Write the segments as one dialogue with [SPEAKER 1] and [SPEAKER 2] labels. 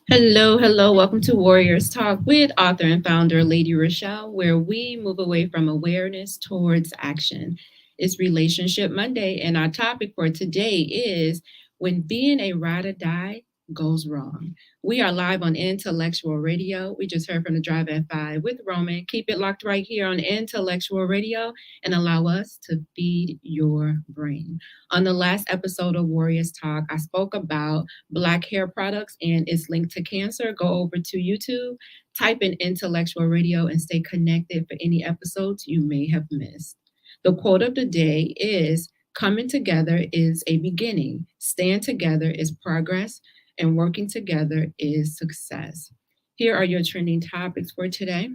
[SPEAKER 1] Hello, hello. Welcome to Warriors Talk with author and founder Lady ReShell, where we move away from awareness towards action. It's Relationship Monday, and our topic for today is when being a ride or die goes wrong. We are live on Intellectual Radio. We just heard from the Drive at 5 with Roman. Keep it locked right here on Intellectual Radio and allow us to feed your brain. On the last episode of Warriors Talk, I spoke about black hair products and it's linked to cancer. Go over to YouTube, type in Intellectual Radio, and stay connected for any episodes you may have missed. The quote of the day is coming together is a beginning, staying together is progress, and working together is success. Here are your trending topics for today.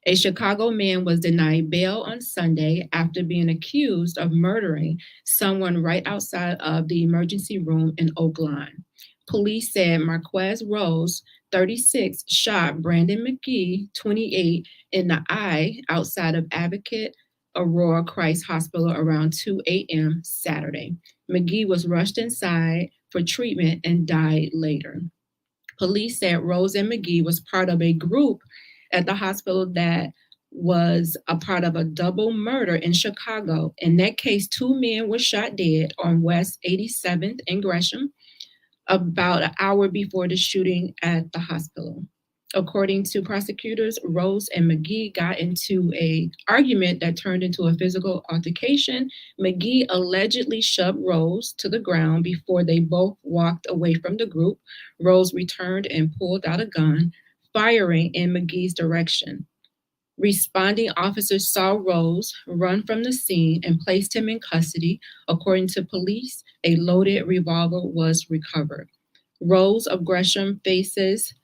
[SPEAKER 1] A Chicago man was denied bail on Sunday after being accused of murdering someone right outside of the emergency room in Oak Lawn. Police said Marquez Rose, 36, shot Brandon McGee, 28, in the eye outside of Advocate Aurora Christ Hospital around 2 a.m. Saturday. McGee was rushed inside for treatment and died later. Police said Rose and McGee was part of a group at the hospital that was a part of a double murder in Chicago. In that case, two men were shot dead on West 87th and Gresham about an hour before the shooting at the hospital. According to prosecutors, Rose and McGee got into an argument that turned into a physical altercation. McGee allegedly shoved Rose to the ground before they both walked away from the group. Rose returned and pulled out a gun, firing in McGee's direction. Responding officers saw Rose run from the scene and placed him in custody. According to police, a loaded revolver was recovered. Rose of Gresham faces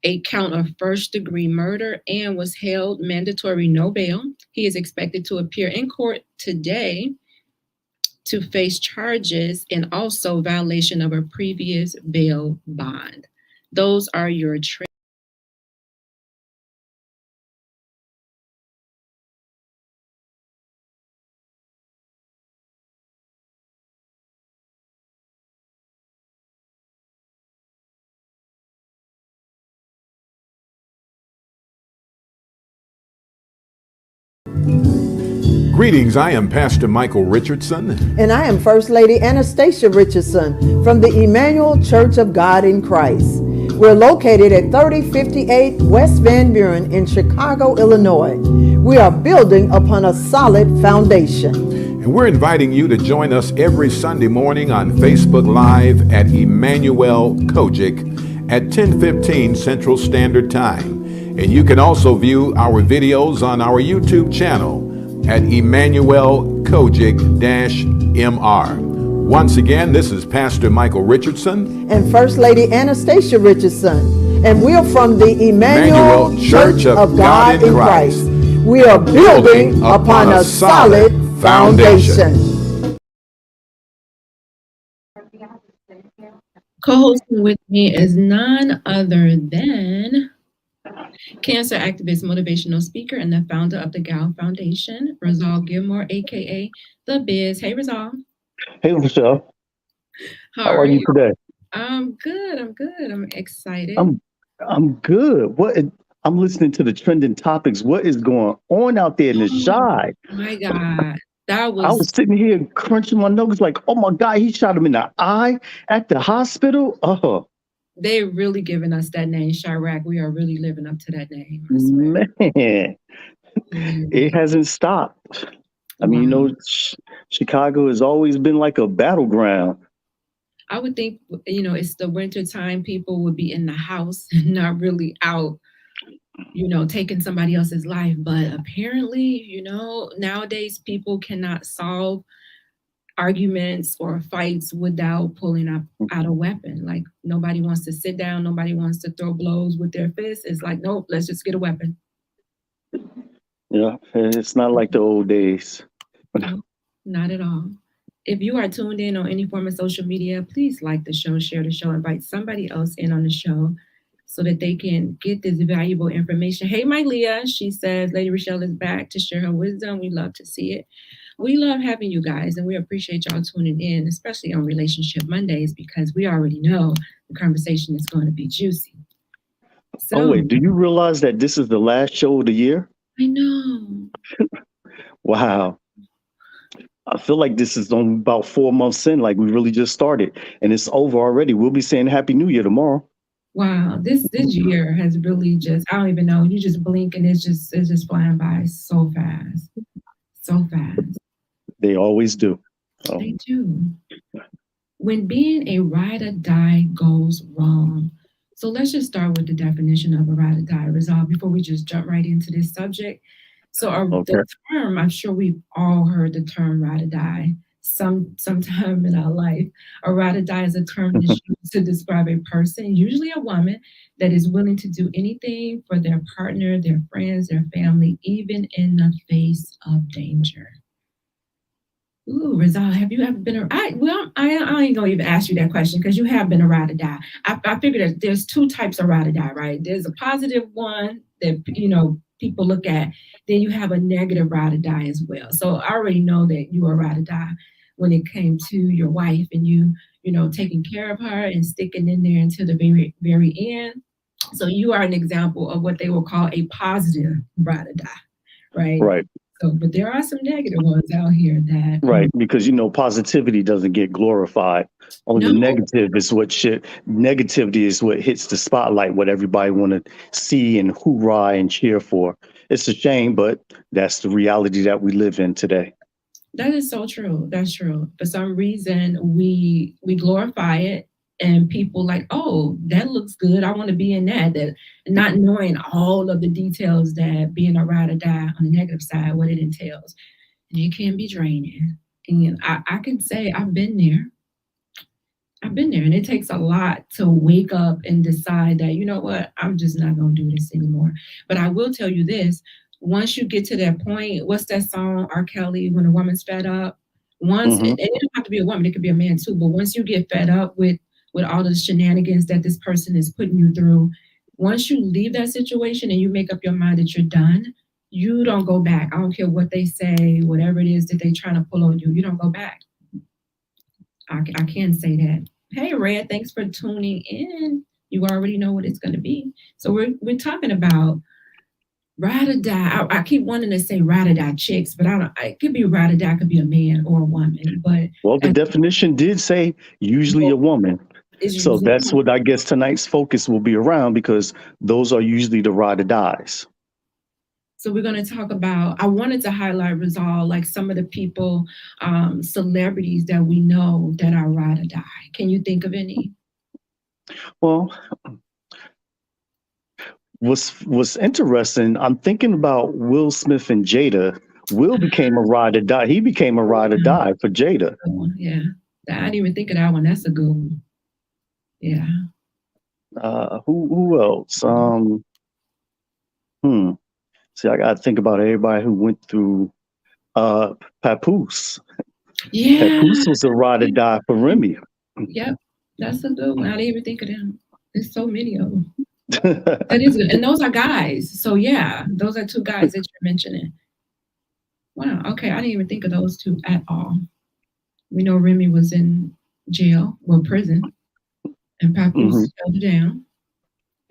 [SPEAKER 1] a count of first-degree murder and was held mandatory no bail. He is expected to appear in court today to face charges and also violation of a previous bail bond. Those are your
[SPEAKER 2] Greetings, I am Pastor Michael Richardson.
[SPEAKER 3] And I am First Lady Anastasia Richardson from the Emanuel C.O.G.I.C. We're located at 3058 West Van Buren in Chicago, Illinois. We are building upon a solid foundation.
[SPEAKER 2] And we're inviting you to join us every Sunday morning on Facebook Live at Emanuel C.O.G.I.C. at 10:15 Central Standard Time. And you can also view our videos on our YouTube channel at Emanuel C.O.G.I.C-MR. Once again, this is Pastor Michael Richardson
[SPEAKER 3] and First Lady Anastasia Richardson, and we're from the Emanuel Church of God in Christ. We are building upon a solid foundation.
[SPEAKER 1] Co-hosting with me is none other than cancer activist, motivational speaker, and the founder of the Gal Foundation, Rizal Gilmore, aka The Biz. Hey, Rizal.
[SPEAKER 4] Hey, Michelle. How are you today?
[SPEAKER 1] I'm good. I'm excited.
[SPEAKER 4] I'm good. I'm listening to the trending topics. What is going on out there in the shy?
[SPEAKER 1] My God. I
[SPEAKER 4] was sitting here crunching my nuggets like, oh my God, he shot him in the eye at the hospital. Oh.
[SPEAKER 1] They're really giving us that name, Chirac. We are really living up to that name.
[SPEAKER 4] Man, it hasn't stopped. I mean, Chicago has always been like a battleground.
[SPEAKER 1] I would think, it's the winter time. People would be in the house and not really out, taking somebody else's life. But apparently, nowadays people cannot solve arguments or fights without pulling out a weapon. Like nobody wants to sit down, nobody wants to throw blows with their fists. It's like, nope, let's just get a weapon.
[SPEAKER 4] Yeah, it's not like the old days.
[SPEAKER 1] No, not at all. If you are tuned in on any form of social media, please like the show, share the show, invite somebody else in on the show so that they can get this valuable information. Hey, my Leah, she says Lady ReShell is back to share her wisdom. We love to see it. We love having you guys, and we appreciate y'all tuning in, especially on Relationship Mondays, because we already know the conversation is going to be juicy.
[SPEAKER 4] Oh
[SPEAKER 1] So
[SPEAKER 4] wait, do you realize that this is the last show of the year?
[SPEAKER 1] I know.
[SPEAKER 4] Wow. I feel like this is on about 4 months in, like we really just started, and it's over already. We'll be saying Happy New Year tomorrow.
[SPEAKER 1] Wow, this year has really just, I don't even know, you just blink and it's just flying by so fast. So fast.
[SPEAKER 4] They always do. Oh,
[SPEAKER 1] They do. When being a ride or die goes wrong. So let's just start with the definition of a ride or die, Rizal, before we just jump right into this subject. So the
[SPEAKER 4] okay.
[SPEAKER 1] term, I'm sure we've all heard the term ride or die sometime in our life. A ride or die is a term that's used to describe a person, usually a woman, that is willing to do anything for their partner, their friends, their family, even in the face of danger. Ooh, Rizal, have you ever been I ain't gonna even ask you that question because you have been a ride or die. I figured that there's two types of ride or die, right? There's a positive one that people look at. Then you have a negative ride or die as well. So I already know that you are a ride or die when it came to your wife and you taking care of her and sticking in there until the very very end. So you are an example of what they will call a positive ride or die, right?
[SPEAKER 4] Right.
[SPEAKER 1] So, but there are some negative ones out here that
[SPEAKER 4] Right, because positivity doesn't get glorified. Only
[SPEAKER 1] no,
[SPEAKER 4] negativity is what hits the spotlight, what everybody want to see and hoorah and cheer for. It's a shame, but that's the reality that we live in today.
[SPEAKER 1] that is so true. That's true. For some reason, we glorify it, and people like, oh, that looks good. I want to be in that. That not knowing all of the details that being a ride or die on the negative side, what it entails, and it can be draining. And I can say I've been there. I've been there, and it takes a lot to wake up and decide that, you know what, I'm just not going to do this anymore. But I will tell you this, once you get to that point, what's that song, R. Kelly, when a woman's fed up? And
[SPEAKER 4] Hmm.
[SPEAKER 1] it don't have to be a woman, it could be a man too, but once you get fed up with all the shenanigans that this person is putting you through, once you leave that situation and you make up your mind that you're done, you don't go back. I don't care what they say, whatever it is that they're trying to pull on you, you don't go back. I can say that. Hey, Red, thanks for tuning in. You already know what it's going to be. So we're talking about ride or die. I keep wanting to say ride or die chicks, but I don't. It could be ride or die. It could be a man or a woman, but
[SPEAKER 4] Well, the
[SPEAKER 1] as
[SPEAKER 4] definition did say usually a woman.
[SPEAKER 1] is
[SPEAKER 4] So
[SPEAKER 1] usually a
[SPEAKER 4] that's
[SPEAKER 1] woman.
[SPEAKER 4] what I guess tonight's focus will be around because those are usually the ride or dies.
[SPEAKER 1] So we're going to talk about. I wanted to highlight Rizal, like some of the people, celebrities that we know that are ride or die. Can you think of any?
[SPEAKER 4] Well, what's interesting, I'm thinking about Will Smith and Jada. Will became a ride or die. He became a ride or die for Jada.
[SPEAKER 1] Good one. Yeah, I didn't even think of that one. That's a good one. Yeah.
[SPEAKER 4] Who else? Hmm. See, I gotta think about everybody who went through Papoose.
[SPEAKER 1] Yeah.
[SPEAKER 4] Papoose was a ride or die for Remy.
[SPEAKER 1] Yep. That's a good one. I didn't even think of them. There's so many of them. That is good. And those are guys. So yeah, those are two guys that you're mentioning. Wow. Okay. I didn't even think of those two at all. We know Remy was in jail, well, prison, and
[SPEAKER 4] Hmm.
[SPEAKER 1] Papoose held it down.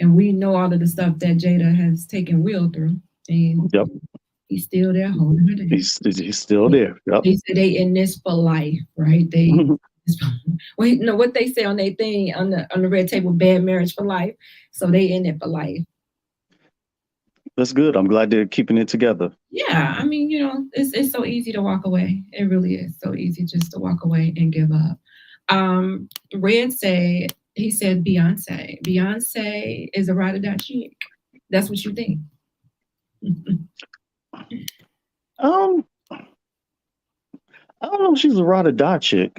[SPEAKER 1] And we know all of the stuff that Jada has taken Will through. And
[SPEAKER 4] Yep,
[SPEAKER 1] he's still there holding her down.
[SPEAKER 4] he's still there. Yep.
[SPEAKER 1] They say they in this for life, right? They well, you know what they say on their thing on the red table, bad marriage for life. So they in it for life.
[SPEAKER 4] That's good. I'm glad they're keeping it together.
[SPEAKER 1] Yeah, I mean, it's so easy to walk away. It really is so easy just to walk away and give up. Red he said Beyonce. Beyonce is a ride or die chick. That's what you think.
[SPEAKER 4] Um, I don't know if she's a ride or die chick.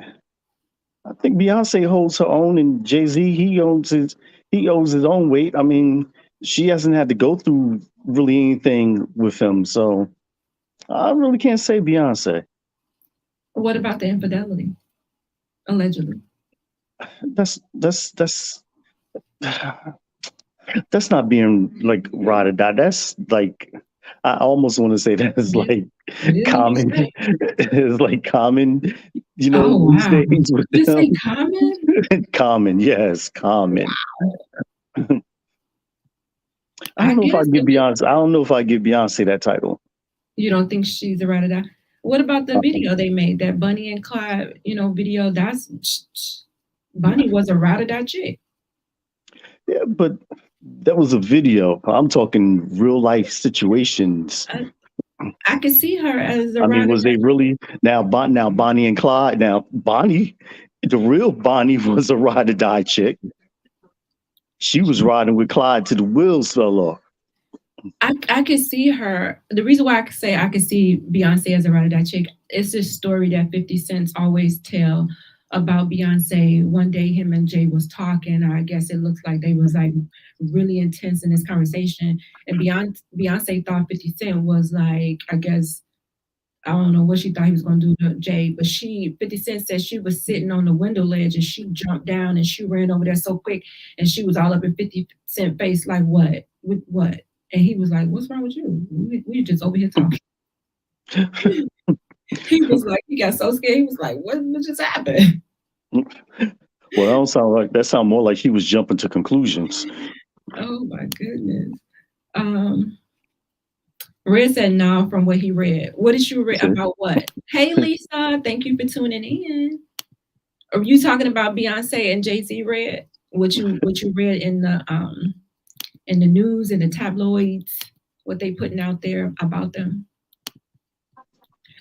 [SPEAKER 4] I think Beyonce holds her own, and Jay Z he owes his own weight. I mean, she hasn't had to go through really anything with him, so I really can't say Beyonce.
[SPEAKER 1] What about the infidelity? Allegedly.
[SPEAKER 4] That's that's not being like ride or die. That's like I almost want to say that's
[SPEAKER 1] It is,
[SPEAKER 4] like
[SPEAKER 1] it is what you
[SPEAKER 4] common.
[SPEAKER 1] say.
[SPEAKER 4] It's like common,
[SPEAKER 1] Oh
[SPEAKER 4] these
[SPEAKER 1] wow.
[SPEAKER 4] days with
[SPEAKER 1] You say
[SPEAKER 4] them.
[SPEAKER 1] common?
[SPEAKER 4] Common, yes, common. I don't know if I
[SPEAKER 1] guess
[SPEAKER 4] give Beyonce. I don't know if I give Beyonce that title.
[SPEAKER 1] you don't think she's a ride or die. What about the
[SPEAKER 4] Uh,
[SPEAKER 1] video they made? That Bunny and Clyde, video. Bunny was a ride or die chick.
[SPEAKER 4] Yeah, but that was a video. I'm talking real life situations.
[SPEAKER 1] I could see her as a
[SPEAKER 4] I mean,
[SPEAKER 1] ride or
[SPEAKER 4] was they really now Bonnie and Clyde? Now Bonnie, the real Bonnie was a ride or die chick. She was riding with Clyde till the wheels fell off.
[SPEAKER 1] I could see her. The reason why I could say I could see Beyonce as a ride or die chick, it's this story that 50 Cent's always tell about Beyonce. One day him and Jay was talking. I guess it looks like they was like really intense in this conversation. And Beyonce thought 50 Cent was like, I guess, I don't know what she thought he was going to do to Jay, but 50 Cent said she was sitting on the window ledge and she jumped down and she ran over there so quick and she was all up in 50 Cent face like, what? What? And he was like, what's wrong with you? We just over here talking. He was like, he got so scared. He was like, what just happened?
[SPEAKER 4] Well, that sound more like he was jumping to conclusions.
[SPEAKER 1] Oh my goodness. Red said no from what he read. What did you read about what? Hey Lisa, thank you for tuning in. Are you talking about Beyonce and Jay-Z read? What you read in the news and the tabloids, what they putting out there about them?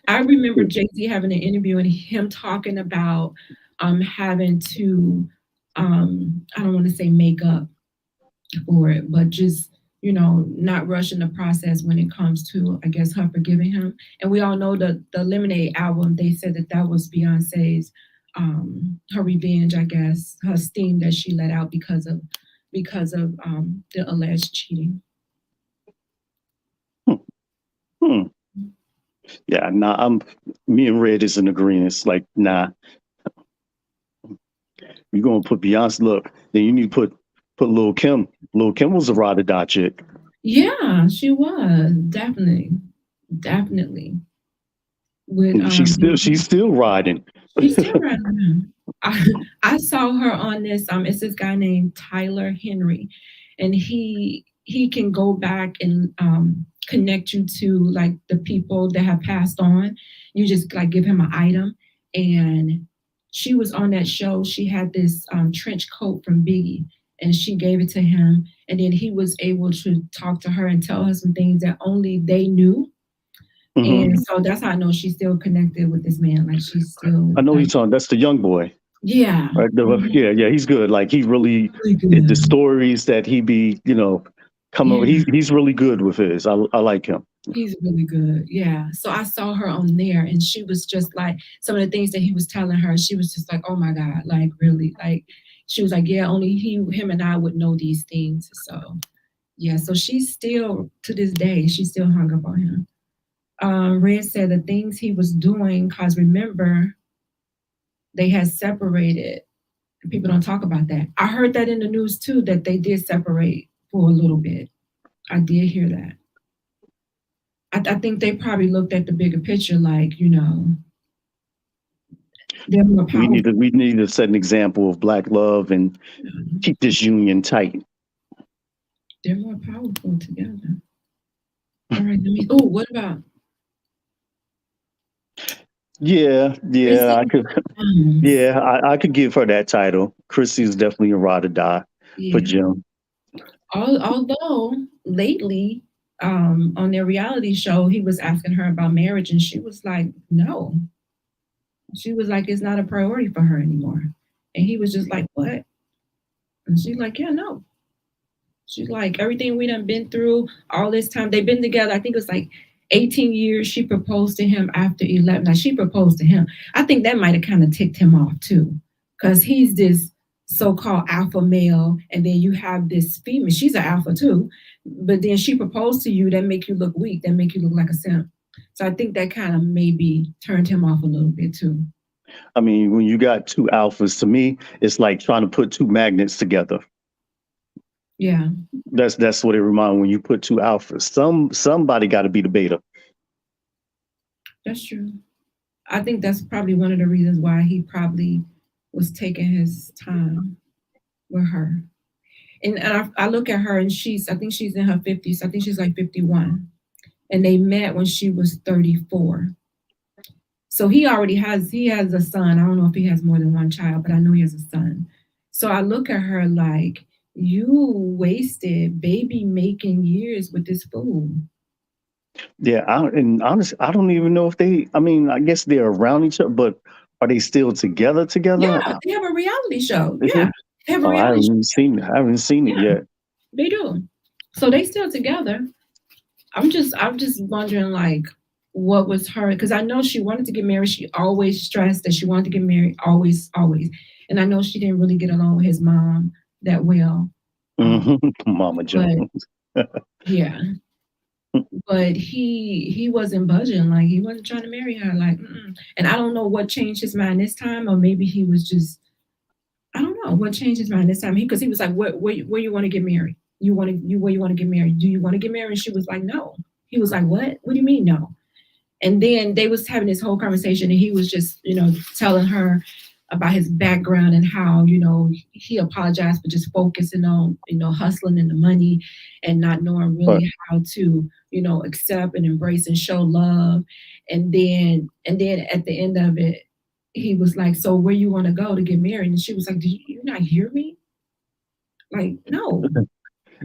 [SPEAKER 1] I remember Jay-Z having an interview and him talking about having to I don't want to say make up for it, but just not rushing the process when it comes to, I guess, her forgiving him. And we all know the Lemonade album, they said that was Beyonce's her revenge, I guess, her steam that she let out because of the alleged cheating.
[SPEAKER 4] Yeah, nah, me and Red is in agreement. It's like, nah, you're gonna put Beyonce. Look, then you need to put Lil Kim. Lil Kim was a ride or die chick.
[SPEAKER 1] Yeah, she was definitely. With
[SPEAKER 4] she's still riding.
[SPEAKER 1] She's still riding. I saw her on this. It's this guy named Tyler Henry, and he can go back and connect you to like the people that have passed on. You just like give him an item, and she was on that show. She had this trench coat from Biggie, and she gave it to him, and then he was able to talk to her and tell her some things that only they knew. Mm-hmm. And so that's how I know she's still connected with this man. Like she's still.
[SPEAKER 4] I know he's talking. That's the young boy.
[SPEAKER 1] Yeah.
[SPEAKER 4] Right. Yeah. He's good. Like he really good. The stories that he be, coming. Yeah. He's really good with his. I like him.
[SPEAKER 1] He's really good. Yeah. So I saw her on there, and she was just like some of the things that he was telling her. She was just like, "Oh my God!" Like really, like she was like, "Yeah, only him, and I would know these things." So yeah. So she's still to this day, she's still hung up on him. Red said the things he was doing, because remember, they had separated. People don't talk about that. I heard that in the news too, that they did separate for a little bit. I did hear that. I think they probably looked at the bigger picture, like, they're more powerful.
[SPEAKER 4] We need to set an example of Black love and keep this union tight.
[SPEAKER 1] They're more powerful together. All right, what about?
[SPEAKER 4] Yeah, I could. Yeah, I could give her that title. Chrissy's definitely a ride or die for Jim.
[SPEAKER 1] Although lately, on their reality show, he was asking her about marriage, and she was like, "No." She was like, "It's not a priority for her anymore," and he was just like, "What?" And she's like, "Yeah, no." She's like, "Everything we done been through, all this time they've been together. I think it was like 18 years. She proposed to him after 11. Now she proposed to him. I think that might have kind of ticked him off too, because he's this so-called alpha male, and then you have this female. She's an alpha too, but then she proposed to you. That make you look weak. That make you look like a simp. So I think that kind of maybe turned him off a little bit too.
[SPEAKER 4] I mean, when you got two alphas, to me, it's like trying to put two magnets together.
[SPEAKER 1] Yeah.
[SPEAKER 4] That's what it reminds me when you put two alphas. Somebody got to be the beta.
[SPEAKER 1] That's true. I think that's probably one of the reasons why he probably was taking his time with her. And I look at her and I think she's in her 50s. I think she's like 51. And they met when she was 34. So he has a son. I don't know if he has more than one child, but I know he has a son. So I look at her like, you wasted baby making years with this fool.
[SPEAKER 4] Yeah, and honestly, I don't even know if they. I mean, I guess they're around each other, but are they still together?
[SPEAKER 1] Yeah,
[SPEAKER 4] Together?
[SPEAKER 1] they have a reality show.
[SPEAKER 4] Is it?
[SPEAKER 1] Yeah, they have a
[SPEAKER 4] Oh, I
[SPEAKER 1] reality
[SPEAKER 4] haven't
[SPEAKER 1] show.
[SPEAKER 4] seen it. I haven't seen it
[SPEAKER 1] Yeah,
[SPEAKER 4] yet.
[SPEAKER 1] they do. So they still together. I'm just wondering like what was her, because I know she wanted to get married. She always stressed that she wanted to get married, always, always. And I know she didn't really get along with his mom that well.
[SPEAKER 4] Mama
[SPEAKER 1] But
[SPEAKER 4] Jones.
[SPEAKER 1] yeah, but he wasn't budging. Like he wasn't trying to marry her. Like, mm-mm. And I don't know what changed his mind this time, or maybe he was just, I don't know what changed his mind this time. Because he was like, where you want to get married? Where you want to get married? Do you want to get married? And she was like, no. He was like, what? What do you mean no? And then they was having this whole conversation, and he was just, telling her about his background and how, he apologized for just focusing on, hustling and the money and not knowing
[SPEAKER 4] But
[SPEAKER 1] really how to, accept and embrace and show love. And then at the end of it, he was like, so where you want to go to get married? And she was like, do you not hear me? Like, no.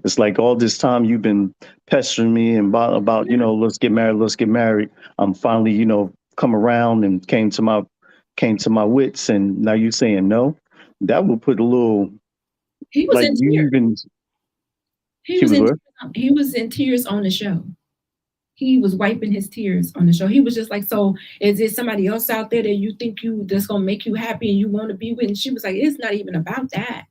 [SPEAKER 4] it's like all this time you've been pestering me and about
[SPEAKER 1] Yeah.
[SPEAKER 4] let's get married, let's get married. I'm finally come around and came to my wits, and now you're saying no. That would put a little
[SPEAKER 1] He was
[SPEAKER 4] like
[SPEAKER 1] in
[SPEAKER 4] you
[SPEAKER 1] tears.
[SPEAKER 4] even.
[SPEAKER 1] He
[SPEAKER 4] She
[SPEAKER 1] was
[SPEAKER 4] was
[SPEAKER 1] in
[SPEAKER 4] what?
[SPEAKER 1] he was in tears on the show. He was wiping his tears on the show. He was just like, so is there somebody else out there that you think that's gonna make you happy and you want to be with? And she was like, it's not even about that.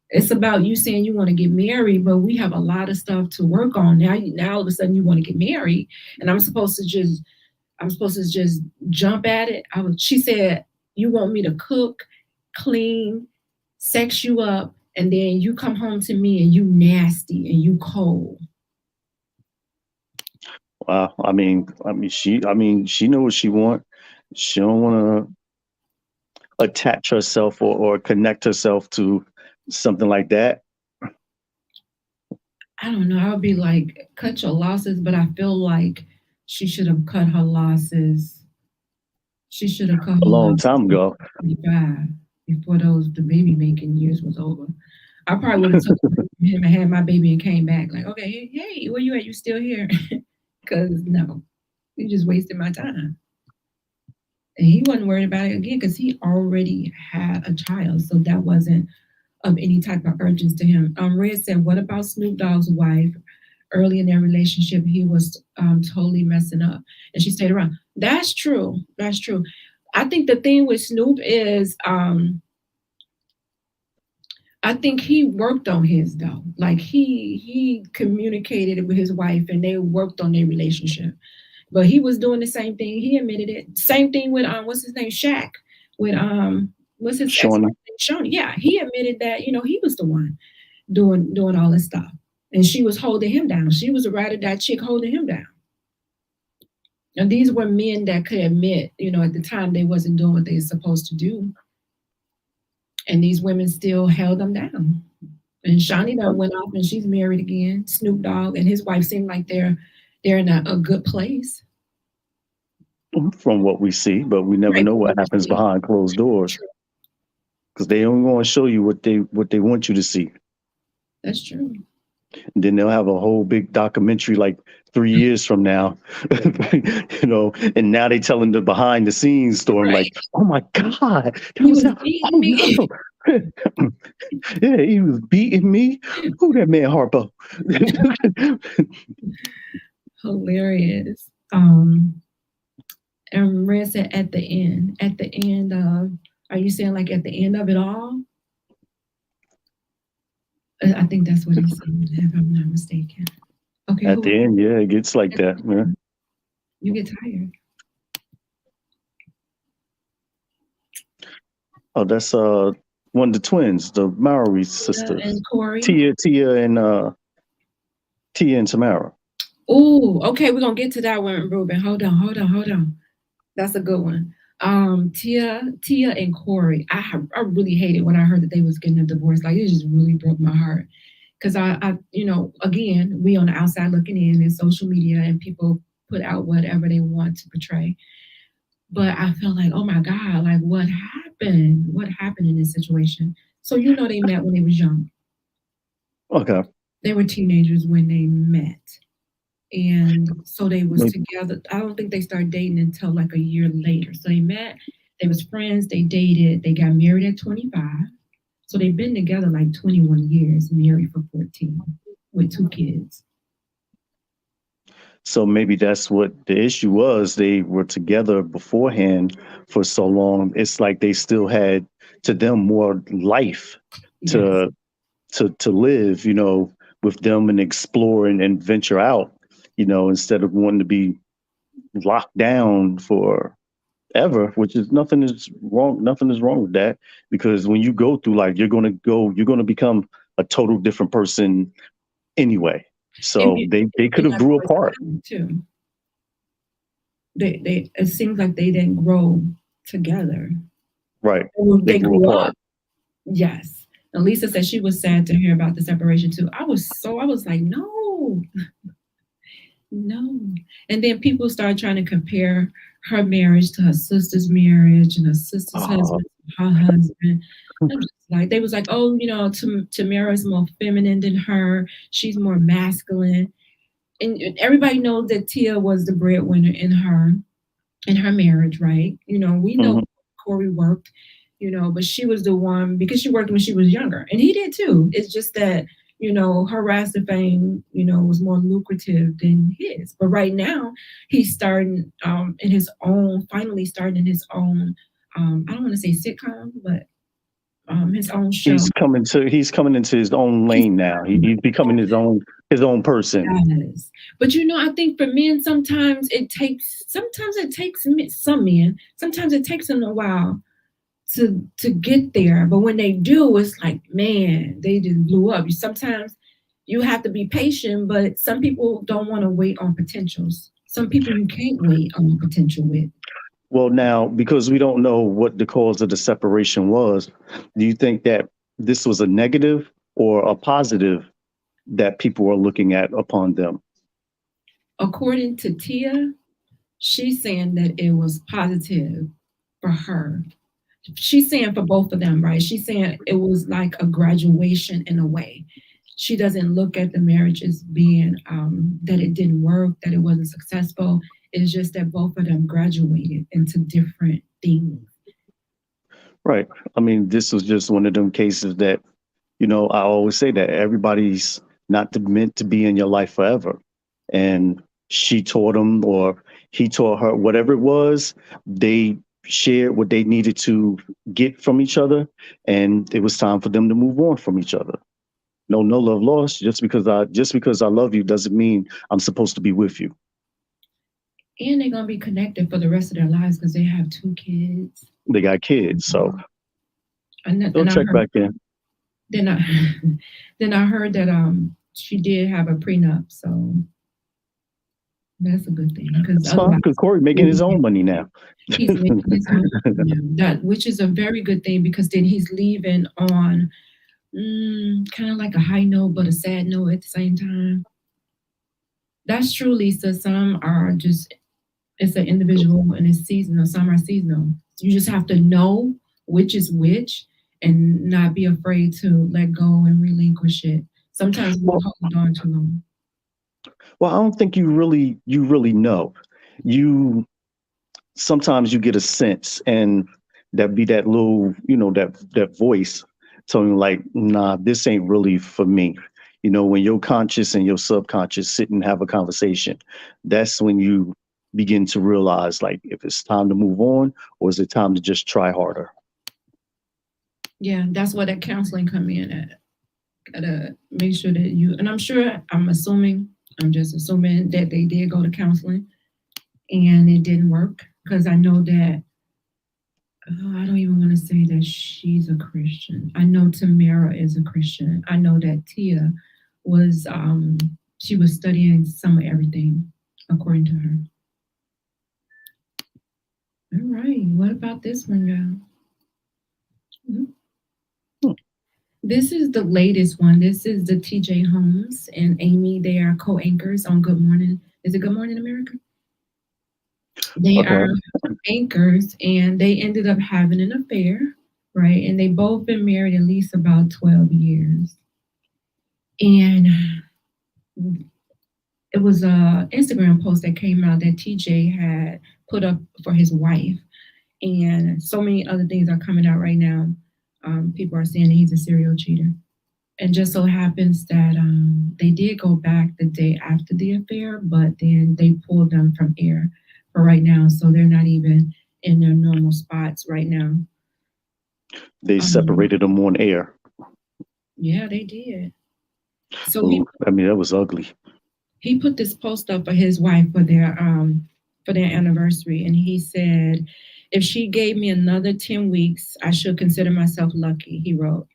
[SPEAKER 1] It's about you saying you want to get married, but we have a lot of stuff to work on. Now all of a sudden you want to get married, and I'm supposed to just jump at it. She said, you want me to cook, clean, sex you up, and then you come home to me and you nasty and you cold.
[SPEAKER 4] She know what she want. She don't want to attach herself or connect herself to something like that.
[SPEAKER 1] I don't know. I would be like, cut your losses, but I feel like she should have cut her losses. She should have cut her
[SPEAKER 4] A long
[SPEAKER 1] losses
[SPEAKER 4] time ago.
[SPEAKER 1] 25 before the baby making years was over. I probably would have took him and had my baby and came back like, okay, hey, where you at? You still here? Because no, you just wasted my time. And he wasn't worried about it again because he already had a child, so that wasn't of any type of urgency to him. Red said, what about Snoop Dogg's wife? Early in their relationship, he was totally messing up, and she stayed around. That's true. That's true. I think the thing with Snoop is, I think he worked on his though. Like he communicated with his wife, and they worked on their relationship. But he was doing the same thing. He admitted it. Same thing with what's his name, Shaq. With what's his ex
[SPEAKER 4] Shauna.
[SPEAKER 1] wife, Shawnee? Yeah, he admitted that he was the one doing all this stuff, and she was holding him down. She was a ride or die chick holding him down. And these were men that could admit, at the time they wasn't doing what they were supposed to do, and these women still held them down. And Shawnee done went off, and she's married again. Snoop Dogg and his wife seem like they're in a good place.
[SPEAKER 4] From what we see, but we never
[SPEAKER 1] Right.
[SPEAKER 4] know what happens behind closed doors
[SPEAKER 1] True.
[SPEAKER 4] because they only want to show you what they want you to see.
[SPEAKER 1] That's true.
[SPEAKER 4] And then they'll have a whole big documentary like 3 years from now, and now they telling the behind the scenes story. I'm
[SPEAKER 1] Right.
[SPEAKER 4] like, oh my God, that
[SPEAKER 1] He
[SPEAKER 4] was
[SPEAKER 1] was
[SPEAKER 4] that.
[SPEAKER 1] beating
[SPEAKER 4] Oh
[SPEAKER 1] me.
[SPEAKER 4] no. Yeah, he was beating me. Who that man Harpo?
[SPEAKER 1] Hilarious. And Red said at the end of, are you saying like at the end of it all? I think that's what he's saying, if I'm not mistaken. Okay,
[SPEAKER 4] At the end, yeah, it gets like that, man.
[SPEAKER 1] You get tired.
[SPEAKER 4] Oh, that's one of the twins, the Maori sisters,
[SPEAKER 1] And Corey.
[SPEAKER 4] Tia and Tamara.
[SPEAKER 1] Oh, okay, we're gonna get to that one, Ruben. Hold on. That's a good one. Tia and Corey. I really hated when I heard that they was getting a divorce. Like it just really broke my heart. Because again, we on the outside looking in social media, and people put out whatever they want to portray. But I felt like, oh my God, like what happened? What happened in this situation? So they met when they was young.
[SPEAKER 4] Okay.
[SPEAKER 1] They were teenagers when they met. And so they was together. I don't think they started dating until like a year later. So they met, they was friends, they dated, they got married at 25. So they've been together like 21 years, married for 14 with 2 kids.
[SPEAKER 4] So maybe that's what the issue was. They were together beforehand for so long. It's like they still had, to them, more life
[SPEAKER 1] Yes.
[SPEAKER 4] to to live, with them, and explore and venture out, instead of wanting to be locked down forever, which is nothing is wrong. Nothing is wrong with that, because when you go through life, you're gonna become a total different person anyway.
[SPEAKER 1] And
[SPEAKER 4] So
[SPEAKER 1] it
[SPEAKER 4] they could
[SPEAKER 1] seems
[SPEAKER 4] have
[SPEAKER 1] like
[SPEAKER 4] grew
[SPEAKER 1] it was
[SPEAKER 4] apart.
[SPEAKER 1] time too. They it seems like they didn't grow together.
[SPEAKER 4] Right. They
[SPEAKER 1] They
[SPEAKER 4] grew
[SPEAKER 1] grew up.
[SPEAKER 4] apart.
[SPEAKER 1] Yes. And Lisa said she was sad to hear about the separation too. I was like, no, no. And then people started trying to compare her marriage to her sister's marriage and her sister's
[SPEAKER 4] Oh,
[SPEAKER 1] husband to her husband. I'm just like, they was like, oh, Tamara is more feminine than her. She's more masculine. And everybody knows that Tia was the breadwinner in her marriage, right? We know
[SPEAKER 4] mhm.
[SPEAKER 1] Corey worked, but she was the one because she worked when she was younger, and he did too. It's just that her Rasta fame, was more lucrative than his. But right now, he's starting in his own, finally starting in his own. I don't want to say sitcom, but his own show.
[SPEAKER 4] He's coming into his own
[SPEAKER 1] He's
[SPEAKER 4] lane now. He's becoming his own person.
[SPEAKER 1] Yes. But I think for men, sometimes it takes some men, sometimes it takes them a while to get there. But when they do, it's like, man, they just blew up. Sometimes you have to be patient, but some people don't want to wait on potentials. Some people you can't wait on potential with.
[SPEAKER 4] Well, now, because we don't know what the cause of the separation was, do you think that this was a negative or a positive that people were looking at upon them?
[SPEAKER 1] According to Tia, she's saying that it was positive for her. She's saying for both of them, right? She's saying it was like a graduation in a way. She doesn't look at the marriage as being that it didn't work, that it wasn't successful. It's just that both of them graduated into different things.
[SPEAKER 4] Right. I mean, this was just one of them cases that, I always say that everybody's not meant to be in your life forever. And she taught him, or he taught her, whatever it was, they shared what they needed to get from each other. And it was time for them to move on from each other. No love lost. Just because I love you doesn't mean I'm supposed to be with you.
[SPEAKER 1] And they're gonna be connected for the rest of their lives because they have 2 kids.
[SPEAKER 4] They got kids, so
[SPEAKER 1] And,
[SPEAKER 4] they'll
[SPEAKER 1] and I
[SPEAKER 4] check
[SPEAKER 1] heard
[SPEAKER 4] back in.
[SPEAKER 1] then I then I heard that she did have a prenup, so that's a good thing because
[SPEAKER 4] It's fine
[SPEAKER 1] otherwise
[SPEAKER 4] because Corey making his own money now.
[SPEAKER 1] he's making his own that which is a very good thing because then he's leaving on kind of like a high note but a sad note at the same time. That's true, Lisa. Some are just it's an individual and it's seasonal. Some are seasonal. You just have to know which is which and not be afraid to let go and relinquish it. Sometimes we
[SPEAKER 4] well,
[SPEAKER 1] hold on too long.
[SPEAKER 4] well, I don't think you really know. You sometimes you get a sense, and that be that little, that voice telling you like, nah, this ain't really for me. When your conscious and your subconscious sit and have a conversation, that's when you begin to realize like if it's time to move on or is it time to just try harder.
[SPEAKER 1] Yeah, that's where that counseling come in at. Gotta make sure that and I'm just assuming that they did go to counseling and it didn't work because I know that I don't even want to say that she's a Christian. I know Tamara is a Christian. I know that Tia was she was studying some of everything according to her. All right. What about this one, y'all?
[SPEAKER 4] Hmm.
[SPEAKER 1] This is the latest one. This is the TJ Holmes and Amy. They are co-anchors on Good Morning. Is it Good Morning America? They
[SPEAKER 4] Okay.
[SPEAKER 1] are anchors and they ended up having an affair, right? And they both been married at least about 12 years. And it was a Instagram post that came out that TJ had put up for his wife. And so many other things are coming out right now. People are saying that he's a serial cheater. And just so happens that they did go back the day after the affair, but then they pulled them from air for right now. So they're not even in their normal spots right now.
[SPEAKER 4] They
[SPEAKER 1] Um,
[SPEAKER 4] separated them on air.
[SPEAKER 1] yeah, they did. So
[SPEAKER 4] Ooh, I mean, that was ugly.
[SPEAKER 1] he put this post up for his wife for their anniversary, and he said, "If she gave me another 10 weeks, I should consider myself lucky." He wrote.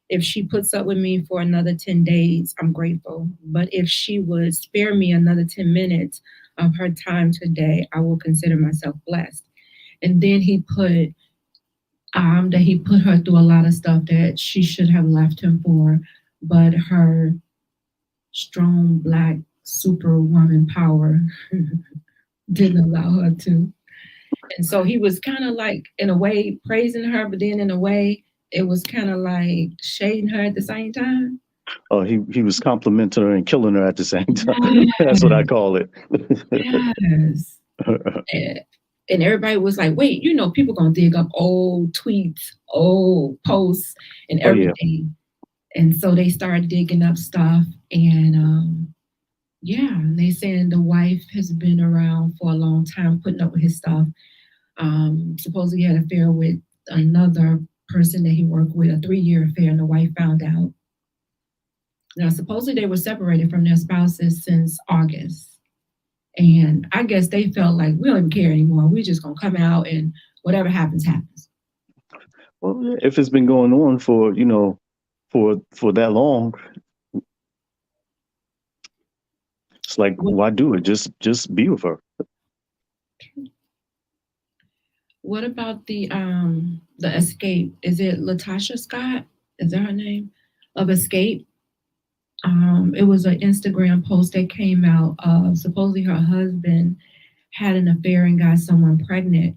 [SPEAKER 1] If she puts up with me for another 10 days, I'm grateful. But if she would spare me another 10 minutes of her time today, I will consider myself blessed. And then he put her through a lot of stuff that she should have left him for, but her strong black superwoman power didn't allow her to. And so he was kind of like, in a way, praising her, but then in a way, it was kind of like shading her at the same time.
[SPEAKER 4] Oh, he was complimenting her and killing her at the same time. That's what I
[SPEAKER 1] Yes,
[SPEAKER 4] call it.
[SPEAKER 1] yes. And, and everybody was like, wait, people gonna dig up old tweets, old posts, and
[SPEAKER 4] Oh yeah.
[SPEAKER 1] everything. And so they started digging up stuff. And yeah, and they saying the wife has been around for a long time putting up with his stuff. Supposedly he had an affair with another person that he worked with, a 3-year affair, and the wife found out. Now, supposedly they were separated from their spouses since August. And I guess they felt like we don't even care anymore. We're just gonna come out and whatever happens, happens.
[SPEAKER 4] Well, yeah, if it's been going on for for that long, it's like
[SPEAKER 1] What,
[SPEAKER 4] why do it? Just be with her.
[SPEAKER 1] what about the Escape? Is it Latasha Scott? Is that her name? Of Escape? It was an Instagram post that came out. Supposedly her husband had an affair and got someone pregnant.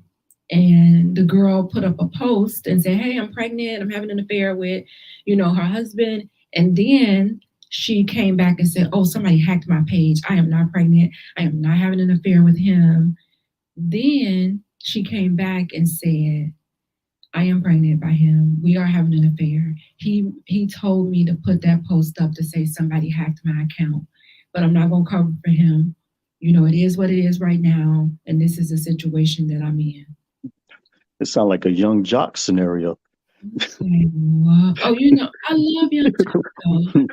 [SPEAKER 1] And the girl put up a post and said, "Hey, I'm pregnant. I'm having an affair with, her husband." And then she came back and said, "Oh, somebody hacked my page. I am not pregnant. I am not having an affair with him." Then she came back and said, "I am pregnant by him. We are having an affair. He told me to put that post up to say somebody hacked my account, but I'm not gonna cover for him. It is what it is right now, and this is the situation that I'm in."
[SPEAKER 4] It sounds like a young jock scenario.
[SPEAKER 1] It's like, what? Oh, I love Young Taco.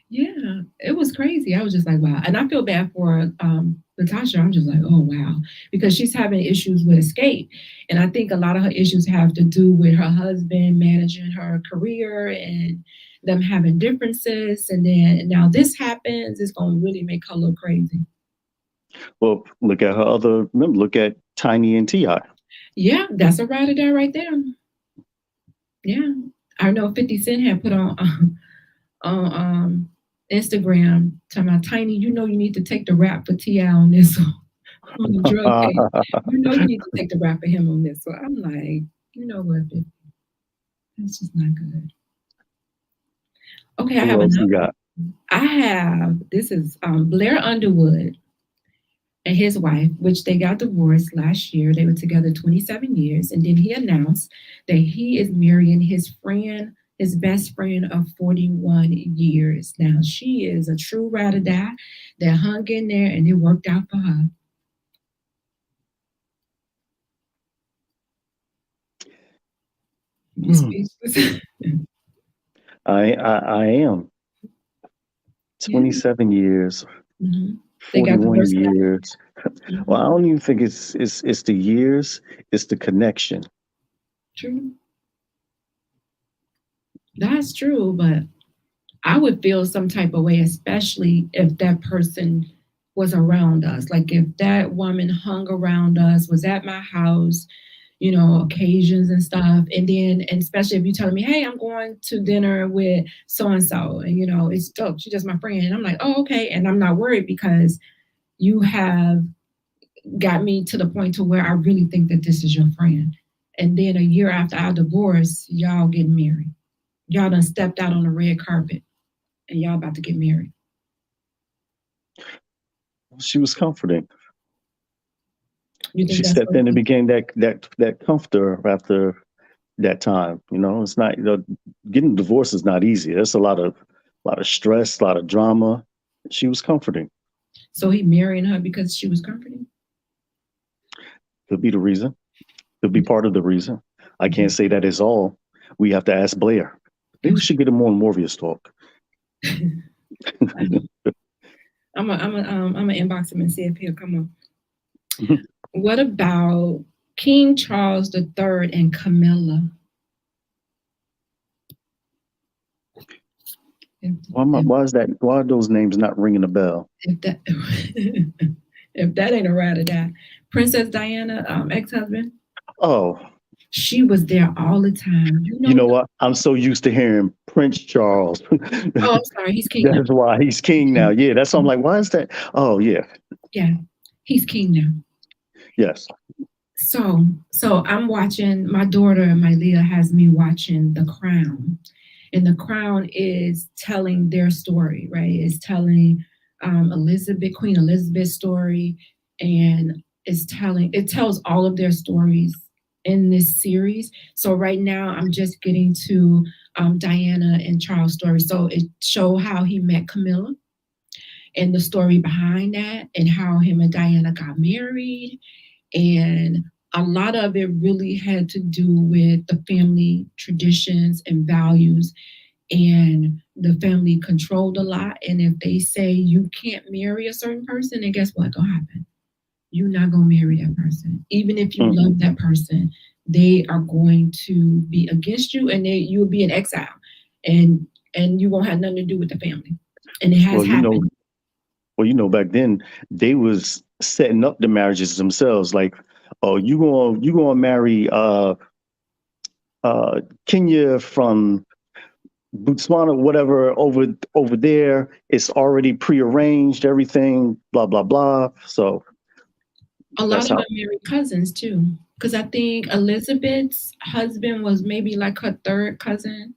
[SPEAKER 1] Yeah, it was crazy. I was just like, wow. And I feel bad for Natasha. I'm just like, oh, wow. Because she's having issues with Escape. And I think a lot of her issues have to do with her husband managing her career and them having differences. And then now this happens, it's going to really make her look crazy.
[SPEAKER 4] Well, look at her other. Remember, look at Tiny and Ti.
[SPEAKER 1] Yeah, that's a ride or die right there. Yeah. I know 50 Cent had put on Instagram talking about, "Tiny, you need to take the rap for T.I. on this one." On the drug case. You need to take the rap for him on this one. I'm like, you know what, baby? That's just not good. Okay, I
[SPEAKER 4] Who
[SPEAKER 1] have
[SPEAKER 4] else you
[SPEAKER 1] another.
[SPEAKER 4] got?
[SPEAKER 1] This is Blair Underwood and his wife, which they got divorced last year. They were together 27 years. And then he announced that he is marrying his friend, his best friend of 41 years. Now, she is a true ride or die that hung in there and it worked out for her. You speechless?
[SPEAKER 4] I am
[SPEAKER 1] Yeah.
[SPEAKER 4] 27 years,
[SPEAKER 1] Mhm. They got
[SPEAKER 4] 41
[SPEAKER 1] divorced last
[SPEAKER 4] years.
[SPEAKER 1] year.
[SPEAKER 4] Well, I
[SPEAKER 1] Mhm.
[SPEAKER 4] don't even think it's the years, it's the connection.
[SPEAKER 1] True. That's true, but I would feel some type of way, especially if that person was around us. Like if that woman hung around us, was at my house, occasions and stuff. And especially if you telling me, hey, I'm going to dinner with so and so, and it's dope. She's just my friend. And I'm like, oh, okay. And I'm not worried because you have got me to the point to where I really think that this is your friend. And then a year after our divorce, y'all getting married. Y'all done stepped out on the red carpet and y'all about to get married.
[SPEAKER 4] She was comforting.
[SPEAKER 1] You think
[SPEAKER 4] She
[SPEAKER 1] that's
[SPEAKER 4] stepped
[SPEAKER 1] what
[SPEAKER 4] in and became that comforter after that time. It's not, getting a divorce is not easy. There's a lot of stress, a lot of drama. She was comforting.
[SPEAKER 1] So he marrying her because she was comforting?
[SPEAKER 4] Could be the reason. Could be part of the reason. I can't say that is all. We have to ask Blair. Maybe we should get him on Morpheus Talk.
[SPEAKER 1] I'm gonna inbox him and see if he'll come on. What about King Charles III and Camilla?
[SPEAKER 4] Why is that? Why are those names not ringing a bell?
[SPEAKER 1] If that if that ain't a ride or die. Princess Diana, ex-husband.
[SPEAKER 4] Oh,
[SPEAKER 1] she was there all the time.
[SPEAKER 4] You know what? I'm so used to hearing Prince Charles.
[SPEAKER 1] Oh, I'm sorry. He's king.
[SPEAKER 4] That's why he's king now. Yeah, that's why I'm like, why is that? Oh, yeah.
[SPEAKER 1] Yeah, he's king now.
[SPEAKER 4] Yes.
[SPEAKER 1] So I'm watching. My daughter, my Leah, has me watching The Crown, and The Crown is telling their story. Right? It's telling Queen Elizabeth's story, and it tells all of their stories in this series. So right now I'm just getting to Diana and Charles' story. So it showed how he met Camilla and the story behind that and how him and Diana got married. And a lot of it really had to do with the family traditions and values, and the family controlled a lot. And if they say you can't marry a certain person, then guess what gonna happen? You're not gonna marry that person. Even if you love that person, they are going to be against you, and you'll be in exile, and you won't have nothing to do with the family. And it has happened.
[SPEAKER 4] Back then they was setting up the marriages themselves. Like, oh, you gonna marry Kenya from Botswana, whatever, over there. It's already prearranged, everything, blah blah blah. So
[SPEAKER 1] a lot of them married cousins too, because I think Elizabeth's husband was maybe like her third cousin.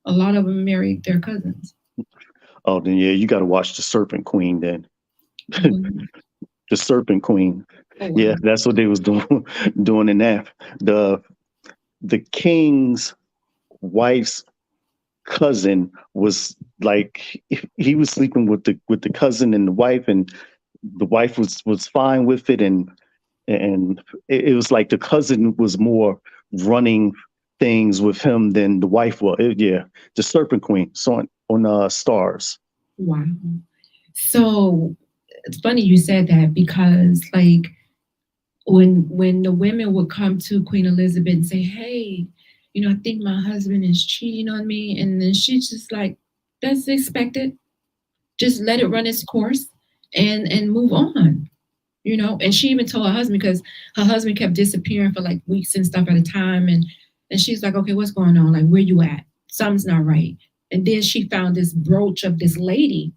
[SPEAKER 1] A lot of them married their cousins.
[SPEAKER 4] Oh, then yeah, you got to watch The Serpent Queen then. The Serpent Queen. Oh, wow. Yeah, that's what they was doing in that. The king's wife's cousin was like, he was sleeping with the cousin and the wife, and the wife was fine with it, and it was like the cousin was more running things with him than the wife was. The Serpent Queen. So on Stars.
[SPEAKER 1] Wow. So it's funny you said that, because like when the women would come to Queen Elizabeth and say, hey, I think my husband is cheating on me, and then she's just like, that's expected. Just let it run its course and move on. And she even told her husband, because her husband kept disappearing for like weeks and stuff at a time, and she's like, okay, what's going on? Like, where you at? Something's not right. And then she found this brooch of this lady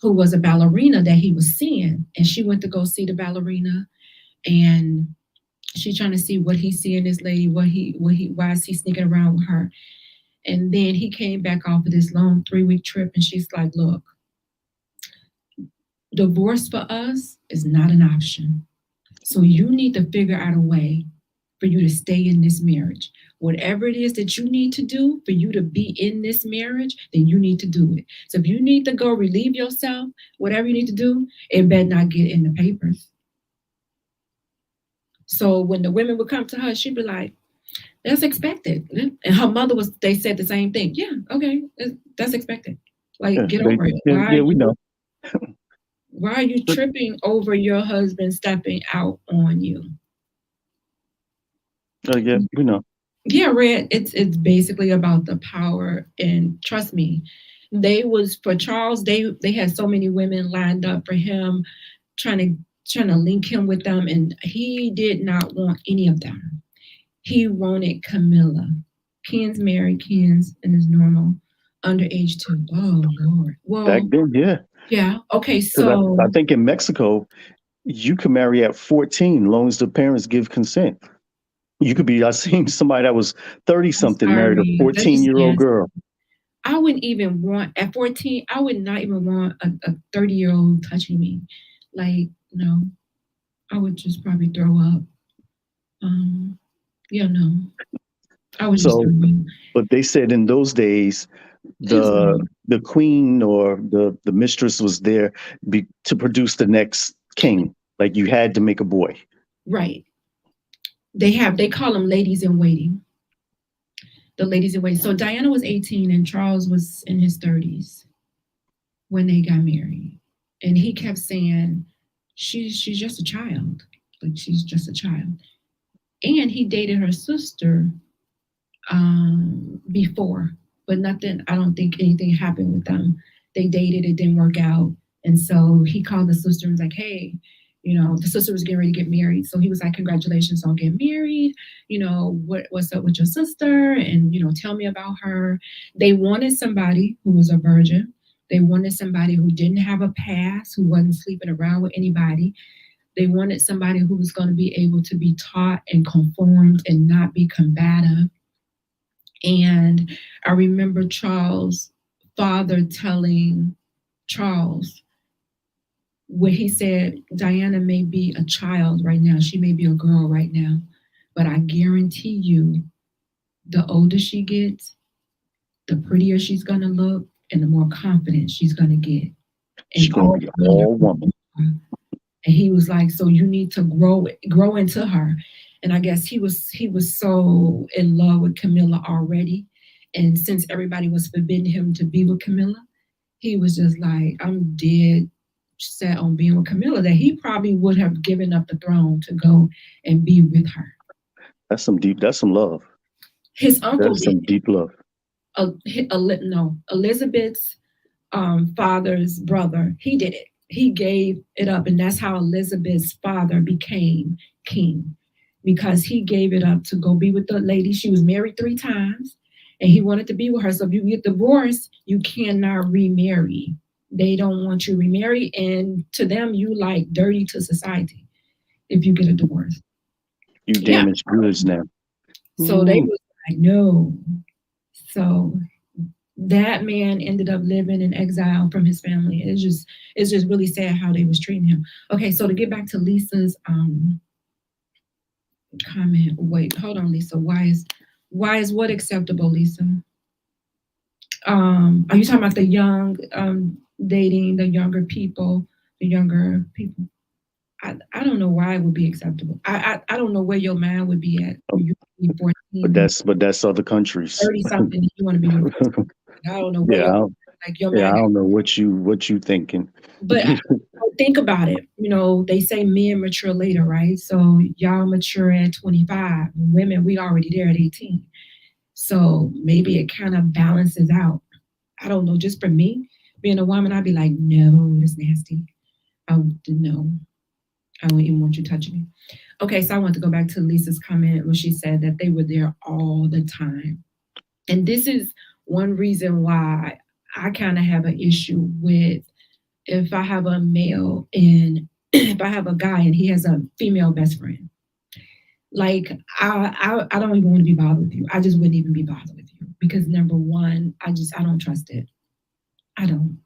[SPEAKER 1] who was a ballerina that he was seeing, and she went to go see the ballerina, and she's trying to see what he's seeing this lady, why is he sneaking around with her? And then he came back off of this long 3-week trip, and she's like, look, divorce for us is not an option. So you need to figure out a way for you to stay in this marriage. Whatever it is that you need to do for you to be in this marriage, then you need to do it. So if you need to go relieve yourself, whatever you need to do, it better not get in the papers. So when the women would come to her, she'd be like, that's expected. And her mother they said the same thing. Yeah, okay, that's expected. Like, get over it.
[SPEAKER 4] Yeah, we know.
[SPEAKER 1] Why are you tripping over your husband stepping out on you?
[SPEAKER 4] Yeah, we know.
[SPEAKER 1] Yeah, Red, it's basically about the power, and trust me, for Charles, they had so many women lined up for him. trying to link him with them, and he did not want any of them. He wanted Camilla. Ken's married. Ken's in his normal underage too. Oh Lord.
[SPEAKER 4] Back
[SPEAKER 1] Well,
[SPEAKER 4] then, yeah.
[SPEAKER 1] yeah. Okay.
[SPEAKER 4] Because I
[SPEAKER 1] So
[SPEAKER 4] think in Mexico, you can marry at 14, long as the parents give consent. You could be, I seen somebody that was 30
[SPEAKER 1] I'm
[SPEAKER 4] something married a
[SPEAKER 1] sorry. That's just
[SPEAKER 4] 14-year-old
[SPEAKER 1] nasty.
[SPEAKER 4] girl.
[SPEAKER 1] I wouldn't even want at 14. I would not even want a 30-year-old touching me. Like no, I would just probably throw up. Yeah, no, I would just
[SPEAKER 4] So,
[SPEAKER 1] throw up.
[SPEAKER 4] but they said in those days,
[SPEAKER 1] It was
[SPEAKER 4] the queen or the mistress was there to produce the next king. Like you had to make a boy.
[SPEAKER 1] right. They call them ladies in waiting. The ladies in waiting. So Diana was 18 and Charles was in his 30s when they got married, and he kept saying she's just a child, like she's just a child. And he dated her sister before, but nothing. I don't think anything happened with them. They dated, it didn't work out, and so he called the sister and was like, "Hey, the sister was getting ready to get married." So he was like, "Congratulations on getting married. What's up with your sister? And tell me about her." They wanted somebody who was a virgin. They wanted somebody who didn't have a past, who wasn't sleeping around with anybody. They wanted somebody who was going to be able to be taught and conformed and not be combative. And I remember Charles' father telling Charles, where he said, Diana may be a child right now, she may be a girl right now, but I guarantee you, the older she gets, the prettier she's going to look and the more confident she's going to get.
[SPEAKER 4] She's
[SPEAKER 1] And
[SPEAKER 4] gonna be all woman.
[SPEAKER 1] And he was like, so you need to grow into her. And I guess he was so in love with Camilla already. And since everybody was forbidding him to be with Camilla, he was just like, I'm dead set on being with Camilla, that he probably would have given up the throne to go and be with her.
[SPEAKER 4] That's some love.
[SPEAKER 1] His
[SPEAKER 4] That
[SPEAKER 1] uncle
[SPEAKER 4] is
[SPEAKER 1] did
[SPEAKER 4] some deep love.
[SPEAKER 1] no, Elizabeth's father's brother, he did it. He gave it up, and that's how Elizabeth's father became king, because he gave it up to go be with the lady. She was married 3 times, and he wanted to be with her. So if you get divorced, you cannot remarry. They don't want you remarried, and to them, you like dirty to society if you get a divorce.
[SPEAKER 4] You
[SPEAKER 1] Yeah.
[SPEAKER 4] damaged goods now.
[SPEAKER 1] So they was like, no. So that man ended up living in exile from his family. It's just really sad how they was treating him. Okay, so to get back to Lisa's comment. Wait, hold on, Lisa. Why is what acceptable, Lisa? Are you talking about the young dating the younger people, I don't know why it would be acceptable. I don't know where your mind would be at when you be 14,
[SPEAKER 4] But that's other countries.
[SPEAKER 1] 30 something, and you want to be with. I don't know where
[SPEAKER 4] Yeah,
[SPEAKER 1] your
[SPEAKER 4] yeah. I
[SPEAKER 1] mind.
[SPEAKER 4] don't know what you thinking.
[SPEAKER 1] But think about it. They say men mature later, right? So y'all mature at 25. Women, we already there at 18. So maybe it kind of balances out. I don't know. Just for me, being a woman, I'd be like, no, that's nasty. I would no. I wouldn't even want you touching me. Okay, so I want to go back to Lisa's comment when she said that they were there all the time. And this is one reason why I kind of have an issue with, if I have a male and if I have a guy and he has a female best friend. Like I don't even want to be bothered with you. I just wouldn't even be bothered with you, because number one, I don't trust it. I don't.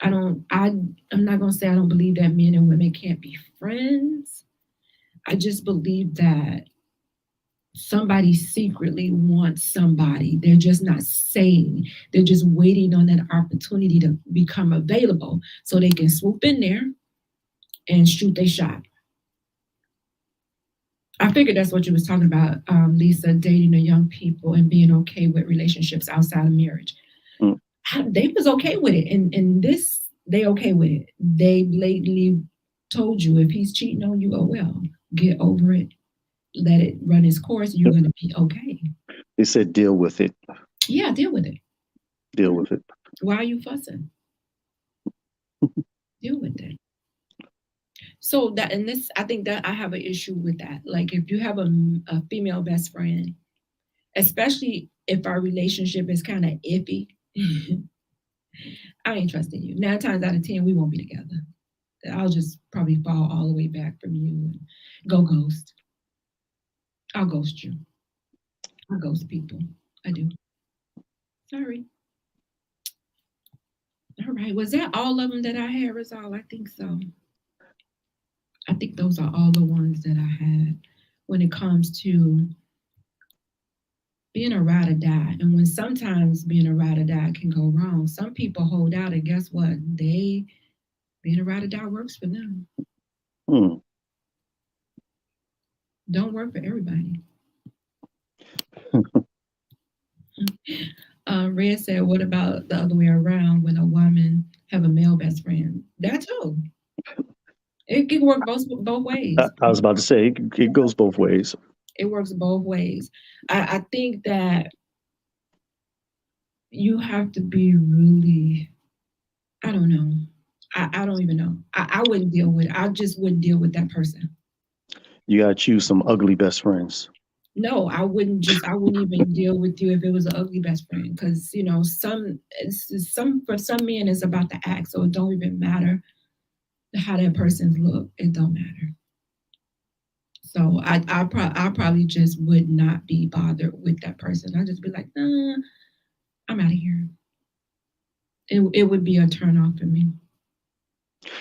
[SPEAKER 1] I'm not gonna say I don't believe that men and women can't be friends. I just believe that somebody secretly wants somebody. They're just not saying. They're just waiting on that opportunity to become available so they can swoop in there and shoot their shot. I figured that's what you was talking about, Lisa, dating the young people and being okay with relationships outside of marriage.
[SPEAKER 4] Mm.
[SPEAKER 1] They was okay with it, and this they okay with it. They blatantly told you, if he's cheating on you, oh well, get over it, let it run its course. You're gonna be okay.
[SPEAKER 4] They said deal with it.
[SPEAKER 1] Yeah, deal with it.
[SPEAKER 4] Deal with it.
[SPEAKER 1] Why are you fussing? Deal with it. So that, and this, I think that I have an issue with that. Like, if you have a female best friend, especially if our relationship is kind of iffy, I ain't trusting you. 9 times out of 10, we won't be together. I'll just probably fall all the way back from you and go ghost. I'll ghost you. I ghost people. I do. Sorry. All right. Was that all of them that I had, Rizal? I think so. I think those are all the ones that I had when it comes to being a ride or die. And when sometimes being a ride or die can go wrong, some people hold out, and guess what? Being a ride or die works for them.
[SPEAKER 4] Hmm.
[SPEAKER 1] Don't work for everybody. Red said, "What about the other way around when a woman have a male best friend?" That too. It can work both ways.
[SPEAKER 4] I was about to say it goes both ways.
[SPEAKER 1] It works both ways. I think that you have to be really. I don't know. I don't even know. I wouldn't deal with it. I just wouldn't deal with that person.
[SPEAKER 4] You gotta choose some ugly best friends.
[SPEAKER 1] No, I wouldn't even deal with you if it was an ugly best friend. Because for some men it's about the act, so it don't even matter how that person's look. It don't matter. So I probably just would not be bothered with that person. I'd just be like, nah, I'm out of here. It would be a turn off for me.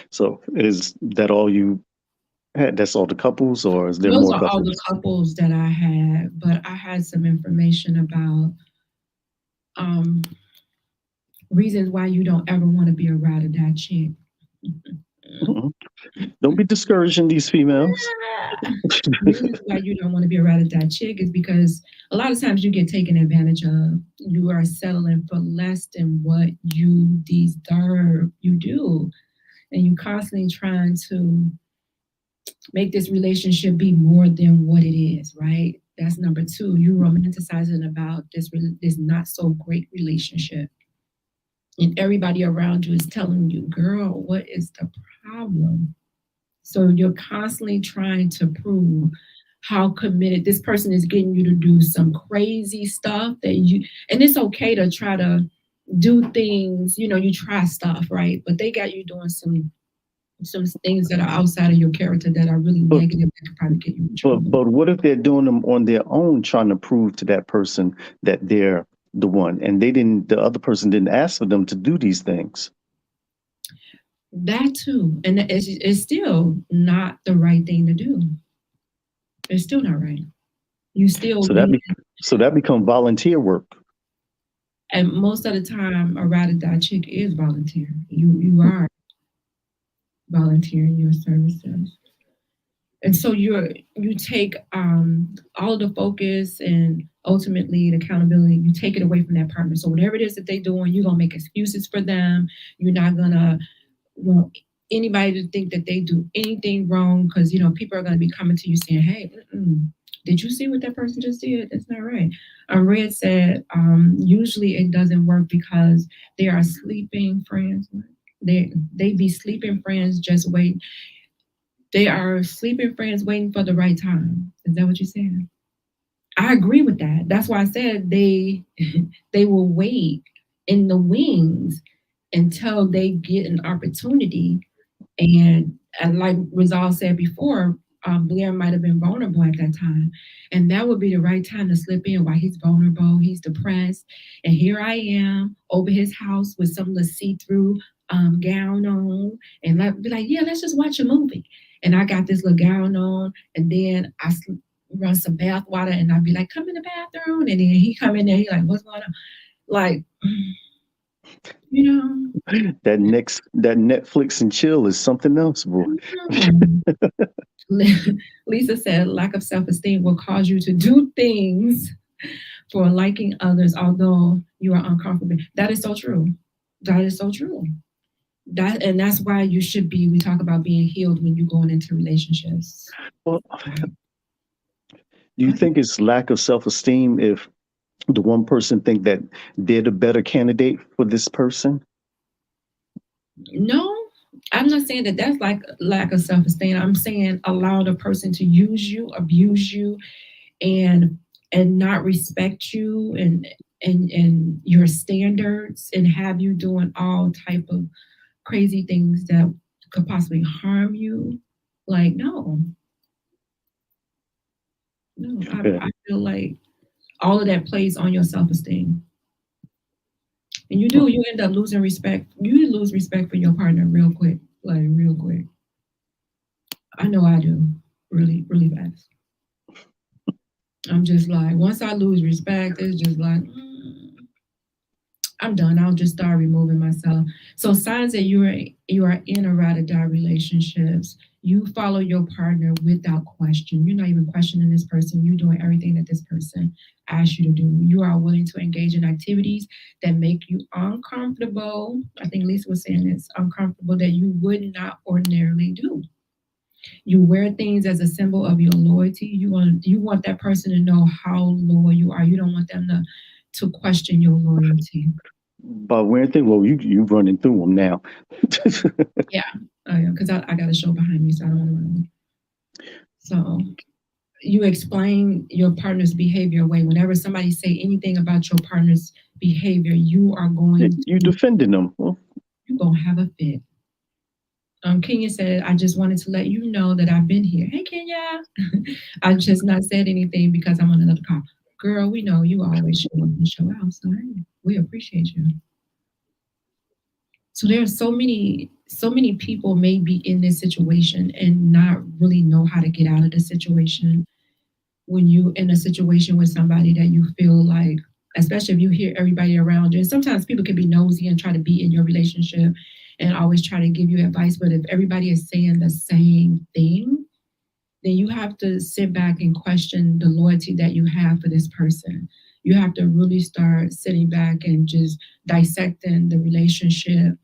[SPEAKER 4] So is that all you had? That's all the couples, or is there
[SPEAKER 1] Those
[SPEAKER 4] more
[SPEAKER 1] are all the
[SPEAKER 4] couples?
[SPEAKER 1] couples that I had, but I had some information about um, reasons why you don't ever want to be a ride or die chick.
[SPEAKER 4] Mhm. Don't be discouraging these females.
[SPEAKER 1] Reasons why you don't want to be a ride or die chick is because a lot of times you get taken advantage of. You are settling for less than what you deserve. You do. And you constantly trying to make this relationship be more than what it is, right? That's number two. You romanticizing about this not so great relationship, and everybody around you is telling you, "Girl, what is the problem?" So you're constantly trying to prove how committed this person is, getting you to do some crazy stuff and it's okay to try to do things. You try stuff, right? But they got you doing some things that are outside of your character that are really
[SPEAKER 4] But
[SPEAKER 1] negative that could probably get you in
[SPEAKER 4] but
[SPEAKER 1] trouble.
[SPEAKER 4] but what if they're doing them on their own, trying to prove to that person that they're the one, and the other person didn't ask for them to do these things?
[SPEAKER 1] That too, and it's still not the right thing to do. It's still not right. You still
[SPEAKER 4] So
[SPEAKER 1] being,
[SPEAKER 4] that become volunteer work.
[SPEAKER 1] and most of the time, a ride or die chick is volunteer. You are volunteering your services, and so you take all of the focus and ultimately the accountability. You take it away from that partner. So whatever it is that they're doing, you're gonna make excuses for them. You're not gonna want anybody to think that they do anything wrong, because people are going to be coming to you saying, "Hey, did you see what that person just did? That's not right." Red said, usually it doesn't work because they are sleeping friends. They be sleeping friends, just wait. They are sleeping friends waiting for the right time. Is that what you said? I agree with that. That's why I said they they will wait in the wings until they get an opportunity. And like Rizal said before, Blair might have been vulnerable at that time. And that would be the right time to slip in while he's vulnerable, he's depressed. And here I am over his house with some little see-through gown on. And be like, yeah, let's just watch a movie. And I got this little gown on. And then run some bath water, and I'd be like, come in the bathroom. And then he come in there, he like, what's going on? Like, you know,
[SPEAKER 4] That Netflix and chill is something else, boy.
[SPEAKER 1] no. Lisa said, lack of self esteem will cause you to do things for liking others, although you are uncomfortable. That is so true. That is so true. That's why you should be. We talk about being healed when you're going into relationships.
[SPEAKER 4] Well, do you think it's lack of self-esteem if the one person think that they're the better candidate for this person?
[SPEAKER 1] No, I'm not saying that that's like lack of self-esteem. I'm saying allow the person to use you, abuse you, and not respect you and your standards and have you doing all type of crazy things that could possibly harm you. Like no,
[SPEAKER 4] Yeah.
[SPEAKER 1] I feel like all of that plays on your self-esteem. And you end up losing respect. You lose respect for your partner real quick, like real quick. I know I do, really, really fast. I'm just like, once I lose respect, it's just like, I'm done. I'll just start removing myself. So signs that you are in a ride or die relationships. You follow your partner without question. You're not even questioning this person. You're doing everything that this person asks you to do. You are willing to engage in activities that make you uncomfortable. I think Lisa was saying it's uncomfortable that you would not ordinarily do. You wear things as a symbol of your loyalty. You want that person to know how loyal you are. You don't want them to question your loyalty.
[SPEAKER 4] But weird thing, well, you running through them now.
[SPEAKER 1] Yeah, because I got a show behind me, so I don't want to run. So you explain your partner's behavior away. Whenever somebody say anything about your partner's behavior, you are going
[SPEAKER 4] You
[SPEAKER 1] to
[SPEAKER 4] defending them. Well,
[SPEAKER 1] you're gonna have a fit. Kenya said, I just wanted to let you know that I've been here. Hey, Kenya. I just not said anything because I'm on another call. Girl, we know you always show up and show out. So hey, we appreciate you. So there are so many people may be in this situation and not really know how to get out of the situation. When you in a situation with somebody that you feel like, especially if you hear everybody around you, and sometimes people can be nosy and try to be in your relationship and always try to give you advice, but if everybody is saying the same thing, then you have to sit back and question the loyalty that you have for this person. You have to really start sitting back and just dissecting the relationship.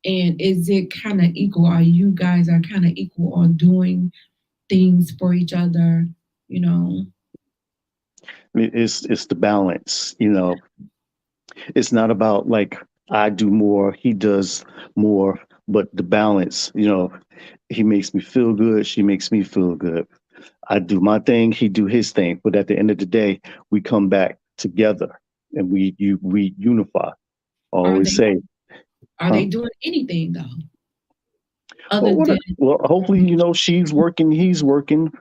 [SPEAKER 1] And is it kind of equal? Are you guys are kind of equal on doing things for each other? You know,
[SPEAKER 4] it's the balance. It's not about like I do more, he does more, but the balance. He makes me feel good, she makes me feel good. I do my thing, he do his thing, but at the end of the day, we come back together and we unify. I
[SPEAKER 1] are
[SPEAKER 4] always
[SPEAKER 1] they
[SPEAKER 4] say,
[SPEAKER 1] are
[SPEAKER 4] huh?
[SPEAKER 1] they doing anything though
[SPEAKER 4] Well,
[SPEAKER 1] other than
[SPEAKER 4] hopefully, she's working, he's working.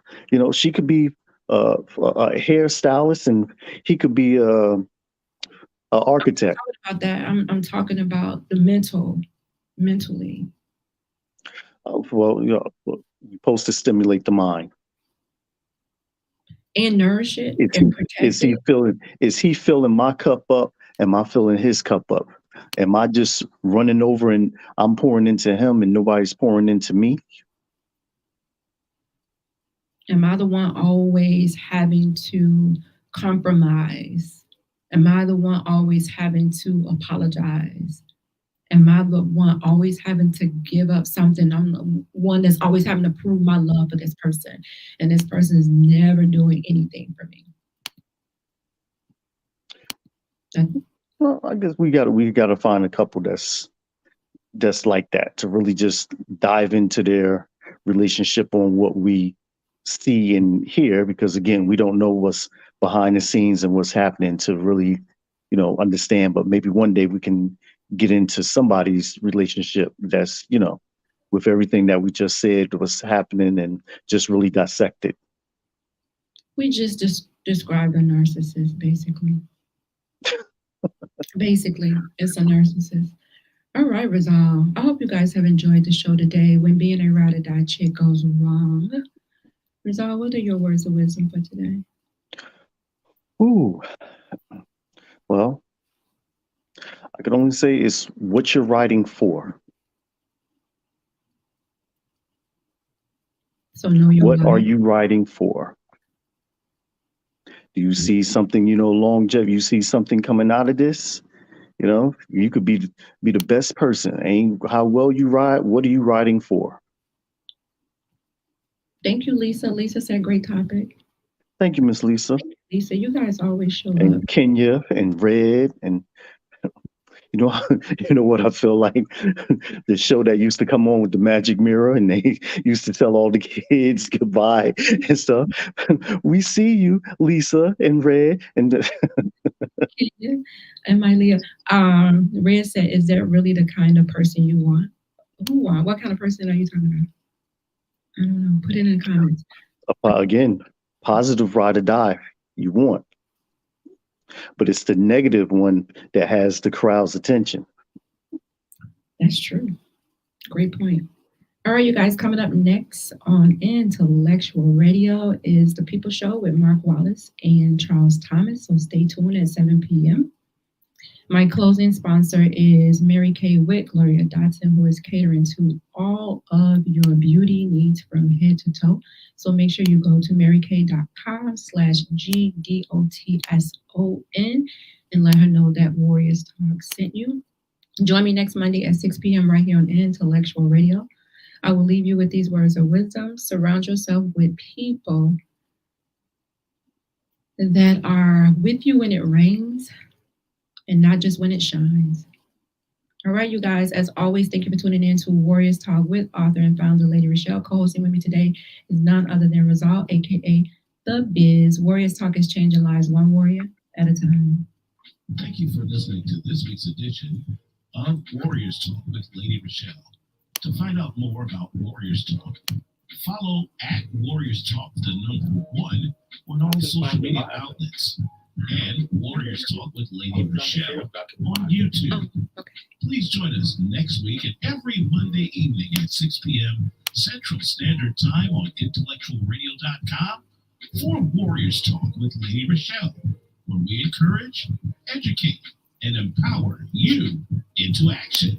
[SPEAKER 4] She could be a hairstylist, and he could be a architect.
[SPEAKER 1] talking about that? I'm talking about the mentally
[SPEAKER 4] Well, you're supposed to stimulate the mind.
[SPEAKER 1] and nourish it
[SPEAKER 4] Is
[SPEAKER 1] and
[SPEAKER 4] he
[SPEAKER 1] protect it.
[SPEAKER 4] is he filling my cup up? Am I filling his cup up? Am I just running over and I'm pouring into him and nobody's pouring into me?
[SPEAKER 1] Am I the one always having to compromise? Am I the one always having to apologize? Am I the one always having to give up something? I'm the one that's always having to prove my love for this person, and this person is never doing anything for me.
[SPEAKER 4] Well, I guess we gotta find a couple that's like that, to really just dive into their relationship on what we see and hear, because again, we don't know what's behind the scenes and what's happening to really understand. But maybe one day we can get into somebody's relationship that's with everything that we just said was happening, and just really dissect it.
[SPEAKER 1] We just described a narcissist, basically. Basically, it's a narcissist. All right, Rizal. I hope you guys have enjoyed the show today. When being a ride or die chick goes wrong. Rizal, what are your words of wisdom for today?
[SPEAKER 4] Ooh, well, I can only say it's what you're writing for.
[SPEAKER 1] So know your
[SPEAKER 4] What are
[SPEAKER 1] life.
[SPEAKER 4] you writing for? Do you see something, longevity? You see something coming out of this? You could be the best person. Ain't how well you ride. What are you riding for?
[SPEAKER 1] Thank you, Lisa. Lisa said great topic.
[SPEAKER 4] Thank you, Miss Lisa.
[SPEAKER 1] Lisa, you guys always show up.
[SPEAKER 4] And Kenya and Red and You know, you know what I feel like? The show that used to come on with the magic mirror and they used to tell all the kids goodbye and stuff. We see you, Lisa and Red. And
[SPEAKER 1] Yeah. And my Leah, Red said, is that really the kind of person you want? Who want? What kind of person are you talking about? I don't know. Put it in the comments.
[SPEAKER 4] again, positive ride or die you want, but it's the negative one that has the crowd's attention.
[SPEAKER 1] That's true. Great point. All right, you guys, coming up next on Intellectual Radio is The People Show with Mark Wallace and Charles Thomas. So stay tuned at 7 p.m. My closing sponsor is Mary Kay with Gloria Dotson, who is catering to all of your beauty needs from head to toe. So make sure you go to marykay.com/GDOTSON and let her know that Warriors Talk sent you. Join me next Monday at 6 p.m. right here on Intellectual Radio. I will leave you with these words of wisdom. Surround yourself with people that are with you when it rains and not just when it shines. All right, you guys, as always, thank you for tuning in to Warriors Talk with author and founder Lady ReShell. Co-hosting with me today is none other than Rizal, aka The Biz. Warriors Talk is changing lives one warrior at a time.
[SPEAKER 5] Thank you for listening to this week's edition of Warriors Talk with Lady ReShell. To find out more about Warriors Talk, follow at Warriors Talk, the number 1, on all social media outlets, and Warriors Talk with Lady ReShell on YouTube. Please join us next week and every Monday evening at 6 p.m. Central Standard Time on intellectualradio.com for Warriors Talk with Lady ReShell, where we encourage, educate, and empower you into action.